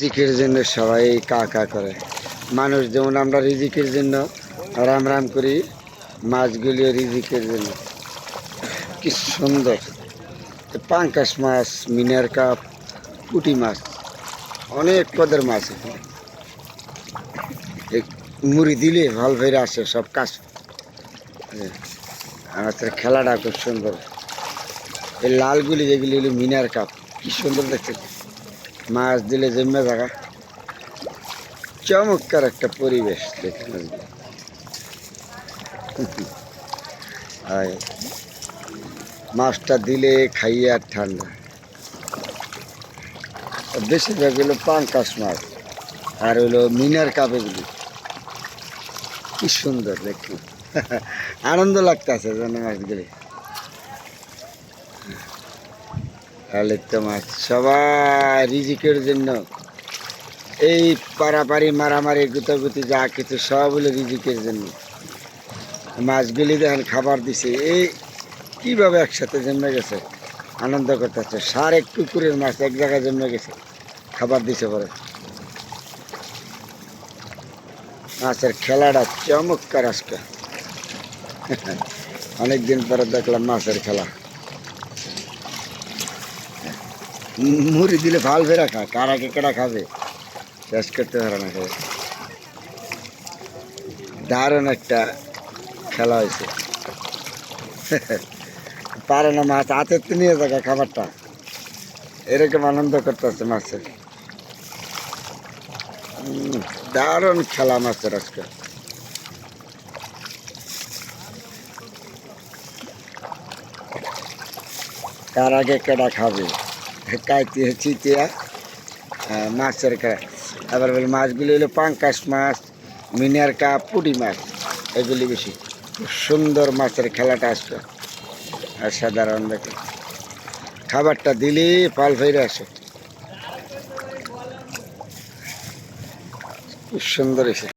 রিজিকের জন্য সবাই কা কা করে। মানুষ যেমন আমরা রিজিকের জন্য রাম রাম করি, মাছগুলিও রিজিকের জন্য। কি সুন্দর পাঙ্কাশ মাছ, মিনার কাপ, পুঁটি মাছ, অনেক পদের মাছ এখানে। এই মুড়ি দিলে ভাল ফেরে আসে সব কাজ। আমাদের খেলাটা খুব সুন্দর। এই লালগুলি যেগুলি হলো মিনার কাপ, কি সুন্দর দেখতে। মাছ দিলে জমে থাকা চমৎকার একটা পরিবেশ দেখে মাছটা দিলে খাইয়ে আর ঠান্ডা। বেশিরভাগ হলো পাঙ্কাশ মাছ আর হইলো মিনার কাপ। এগুলি কি সুন্দর দেখতে, আনন্দ লাগতেছে যেন মাছগুলি। তাহলে তো মাছ সবাই রিজিকের জন্য এই পারাপারি মারামারি গুতাগুতি যা কিছু সব হলো রিজিকের জন্য। মাছগুলি দেখেন খাবার দিছে, এই কিভাবে একসাথে জন্মে গেছে, আনন্দ করতেছে। সার এক পুকুরের মাছ এক জায়গায় জন্মে গেছে, খাবার দিছে পরে। মাছের খেলাটা চমৎকার আজকে। অনেকদিন পরে দেখলাম মাছের খেলা। মুড়ি দিলে ভাল ফেরা খা, কারা কেকড়া খাবে, শেষ করতে পারে না। খাবে দারুণ একটা খেলা হয়েছে। পারে না মাছ হাতে নিয়ে থাকা খাবারটা, এরকম আনন্দ করতেছে মাছের। দারুণ খেলা মাছের আজকে। কার আগে কেডা খাবে, কাইতে চিতিয়া মাছের খেলা। আবার বলে মাছগুলি হলো পাঙ্কাশ মাছ, মিনার কাপ, পুঁটি মাছ, এগুলি বেশি। খুব সুন্দর মাছের খেলাটা আসবে। আর সাধারণ দেখে খাবারটা দিলে পাল ফেরে আসে, খুব সুন্দর এসে।